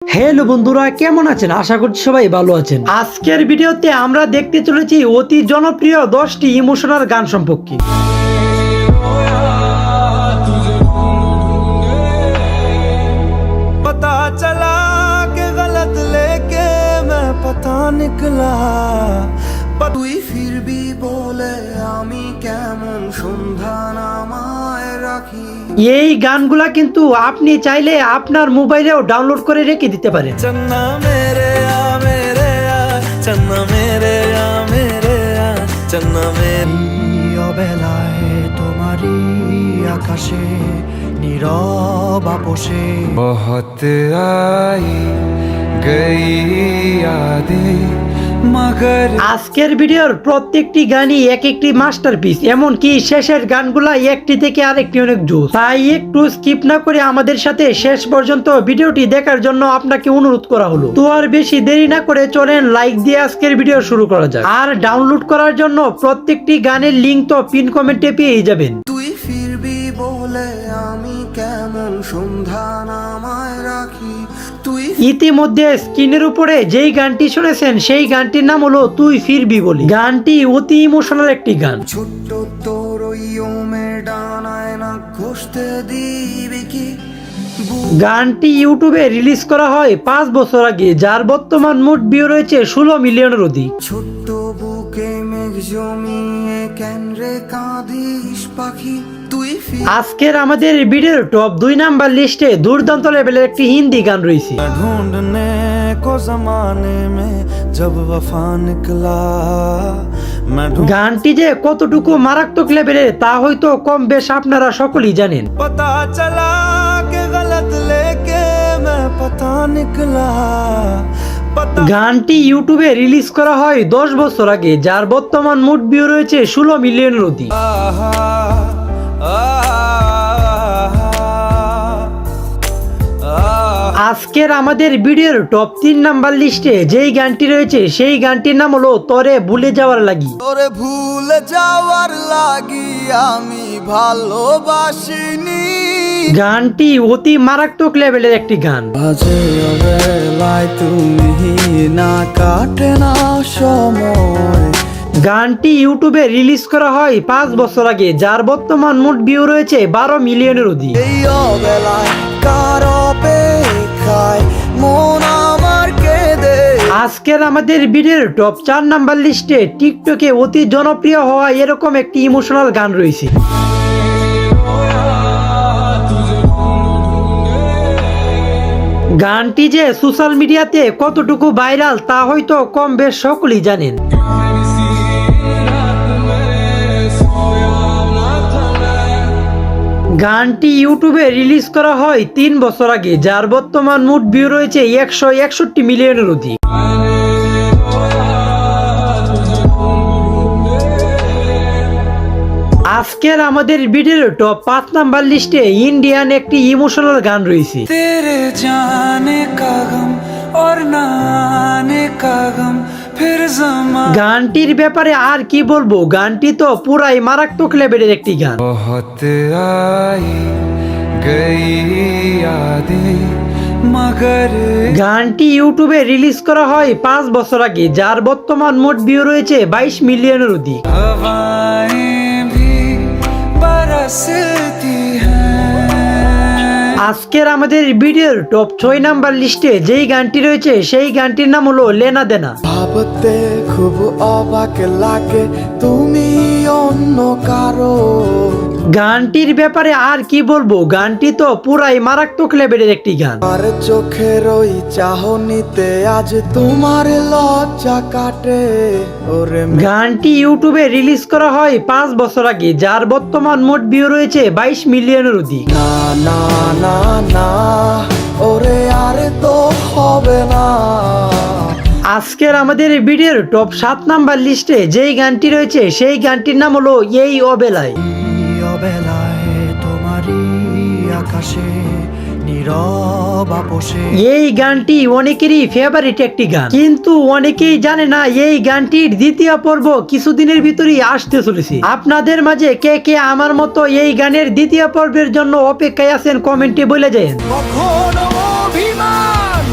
Hello বন্ধুরা, কেমন আছেন? আশা করছি সবাই ভালো আছেন। আজকের ভিডিওতে আমরা দেখতে চলেছি অতি জনপ্রিয় 10টি ইমোশনাল গান সম্পর্কে। पता चला के गलत लेके मैं पता निकला তুই ফিরবি বলে আমি কেমন সন্ধান আমায় রাখি। এই গানগুলা কিন্তু আপনি চাইলে আপনার মোবাইলেও ডাউনলোড করে রেখে দিতে পারেন। চন্না মেরে আ মেরে আ চন্না মেরে আ মেরে আ চন্না মেরি অবেলায় তোমারি আকাশে নীরব আপোষে বহুত আই গই यादें मगर আজকের ভিডিওর প্রত্যেকটি গানই এক একটি মাস্টারপিস, এমনকি শেষের গানগুলা একটি থেকে আরেকটি অনেক জোস। তাই একটু স্কিপ না করে আমাদের সাথে শেষ পর্যন্ত ভিডিওটি দেখার জন্য আপনাকে অনুরোধ করা হলো। তো আর বেশি দেরি না করে চলেন লাইক দিয়ে আজকের ভিডিও শুরু করা যাক। আর ডাউনলোড করার জন্য প্রত্যেকটি গানের লিংক তো পিন কমেন্টে পেয়ে যাবেন। তুই ফিরবি বলে আমি কেমন সন্ধান আমায় রাখি। তুই ইতিমধ্যে স্ক্রিনের উপরে যেই গানটি শুনেছেন সেই গানটির নাম হলো তুই ফিরবি বলি। গানটি অতি ইমোশনাল একটি গান। ছোট্ট তোর ওই ওমের ডানায় না ঘষতে দিবি কি। গানটি ইউটিউবে রিলিজ করা হয় 5 বছর আগে, যার বর্তমান মোট ভিউ রয়েছে 16 মিলিয়নের অধিক। ছোট্ট বুকে মেঘ জমিয়ে কেন রে কাঁদিস পাখি। তুই আজকের আমাদের ভিডিওর টপ 2 নাম্বার লিস্টে দুর্দান্ত লেভেলের একটি হিন্দি গান রয়েছে। ढूंढने को जमाने में जब वफा निकला मैं গানটি যে কতটুকু মারাত্মক লেভেলের তা হয়তো কম বেশ আপনারা সকলেই জানেন। पता चला के गलत लेके मैं पता निकला पता গানটি ইউটিউবে রিলিজ করা হয় 10 বছর আগে, যার বর্তমান মোট ভিউ রয়েছে 16 মিলিয়নের অধিক। आहा, आहा, आहा। আজকের আমাদের ভিডিওর টপ 3 নাম্বার লিস্টে যেই গানটি রয়েছে সেই গানটির নাম হলো তোরে ভুলে যাওয়ার লাগি। তোরে ভুলে যাওয়ার লাগি আমি ভালোবাসিনি। গানটি অতি মারাত্মক লেভেলের একটি গান। বাজে বেলায় তুমি না কাটে না সময়। গানটি ইউটিউবে রিলিজ করা হয় 5 বছর আগে, যার বর্তমান মোট ভিউ রয়েছে 12 মিলিয়নের অধিক। এই অবেলায় কার অপেক্ষায় মন আমার কেঁদে। আজকের আমাদের ভিডিওর টপ 4 নাম্বার লিস্টে টিকটকে অতি জনপ্রিয় হওয়া এরকম একটি ইমোশনাল গান রয়েছে। গানটি যে সোশ্যাল মিডিয়াতে কতটুকু ভাইরাল তা হয়তো কম বেশ সকলেই জানেন। গানটি ইউটিউবে রিলিজ করা হয় 3 বছর আগে, যার বর্তমান মোট ভিউ রয়েছে 161 মিলিয়নের অধিক। আজকের আমাদের ভিডিওর টপ 5 নাম্বার লিস্টে ইন্ডিয়ান একটি ইমোশনাল গান রয়েছে। তেরে জানে কা গম और ना आने का गम फिर जमा। গানটির ব্যাপারে আর কি বলবো, গানটি তো পুরাই মারাত্মক লেভেলের একটি গান। बहुत आई गई यादें मगर গানটি ইউটিউবে রিলিজ করা হয় 5 বছর আগে, যার বর্তমান মোট ভিউ রয়েছে 22 মিলিয়নের অধিক। हवाएं भी बरसती हैं। আজকের আমাদের ভিডিওর টপ 6 নাম্বার লিস্টে যেই গানটি রয়েছে সেই গানটির নাম হলো লেনা দেনা। ভাবতে খুব অবাক লাগে তুমি অন্য কারো। গানটির ব্যাপারে আর কি বলবো, গানটি তো পুরাই মারাত্মক লেভেলের একটি গান। আর চোখের ওই চাহনিতে আজ তোমার লজ্জা কাটে ওরে। গানটি ইউটিউবে রিলিজ করা হয় 5 বছর আগে, যার বর্তমান মোট ভিউ রয়েছে 22 মিলিয়নের অধিক। না না না না ওরে আরে তো হবে না। আজকের আমাদের ভিডিওর টপ 7 নাম্বার লিস্টে যেই গানটি রয়েছে সেই গানটির নাম হলো এই অবেলায়। অবেলায় তোমারই আকাশে নীরব আপোষে। এই গানটি অনেকেরই ফেভারিট একটি গান, কিন্তু অনেকেই জানে না এই গানটির দ্বিতীয় পর্ব কিছুদিনের ভিতরেই আসতে চলেছে। আপনাদের মাঝে কে কে আমার মতো এই গানের দ্বিতীয় পর্বের জন্য অপেক্ষায় আছেন কমেন্টে বলে যান। কখনো অভিমান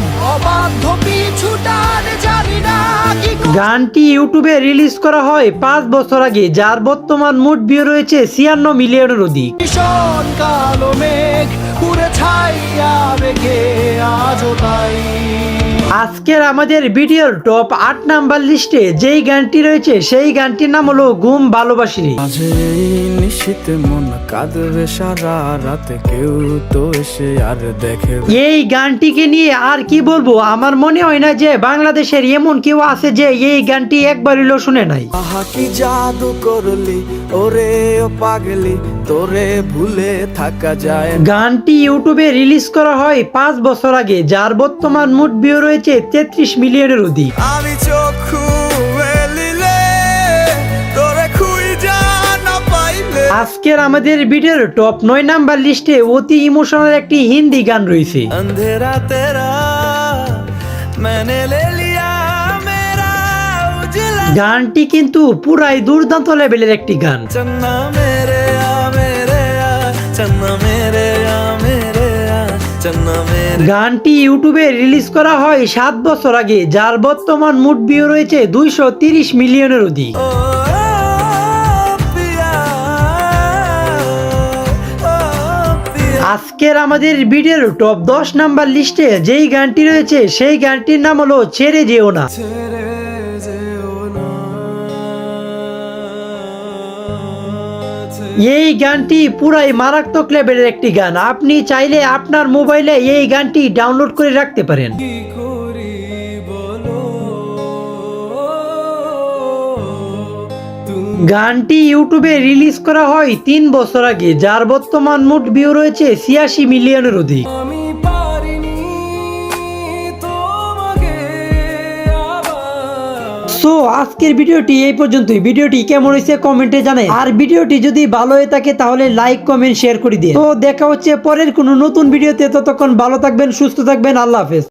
গানটি ইউটিউবে রিলিজ করা হয় 5 বছর আগে, যার বর্তমান মোট ভিউ রয়েছে 96 মিলিয়নের অধিক। ভীষণ কালো মেঘ পুরে ছাইয়া বেগে আজও তাই। আজকের আমাদের ভিডিওর টপ 8 নাম্বার লিস্টে যেই গানটি রয়েছে সেই গানটির নাম হলো ঘুম ভালোবাসি রে। মাঝে নিশীতে মন কাঁদবে সারা রাতে, কেউ তো এসে আর দেখে। এই গানটিকে নিয়ে আর কি বলবো, আমার মনে হয় না যে বাংলাদেশের এমন কেউ আছে যে এই গানটি একবার হলেও শুনে নাই। আহা কি জাদু করলি ওরে ও পাগলি, তোরে ভুলে থাকা যায়। গানটি ইউটিউবে রিলিজ করা হয় 5 বছর আগে, যার বর্তমান মোট ভিউ রয়েছে 33 মিলিয়নের অধিক। আমি চক্ষু মেলিলে তোরে খুঁজা না পাইলে। আজকের আমাদের ভিডিওর টপ 9 নাম্বার লিস্টে অতি ইমোশনাল একটি হিন্দি গান রয়েছে। अंधेरा तेरा मैंने ले लिया मेरा उजला। গানটি কিন্তু পুরাই দুর্দান্ত লেভেলের একটি গান। चन्ना मेरे आ चन्ना मेरे आ चन्ना मेरे। গানটি ইউটিউবে রিলিজ করা হয় 7 বছর আগে, যার বর্তমান মোট ভিউ রয়েছে 230 মিলিয়নের অধিক। ओ पिया ओ पिया। আজকের আমাদের ভিডিওর টপ 10 নাম্বার লিস্টে যেই গানটি রয়েছে সেই গানটির নাম হলো ছেড়ে যেও না। ছেড়ে যেও না। এই গানটি পুরাই মারাত্মক লেভেলের একটি গান। আপনি চাইলে আপনার মোবাইলে এই গানটি ডাউনলোড করে রাখতে পারেন। কি করি বলো তুমি। গানটি ইউটিউবে রিলিজ করা হয় 3 বছর আগে, যার বর্তমান মোট ভিউ রয়েছে 86 মিলিয়নের অধিক। আমি পারিনি তোমাকে আবার। সো আজকের ভিডিওটি এই পর্যন্তই। ভিডিওটি কেমন হয়েছে কমেন্টে জানাই, আর ভিডিওটি যদি ভালো হয়ে থাকে তাহলে লাইক কমেন্ট শেয়ার করে দিন। তো দেখা হচ্ছে পরের কোনো নতুন ভিডিওতে, ততক্ষণ ভালো থাকবেন, সুস্থ থাকবেন, আল্লাহ হাফেজ।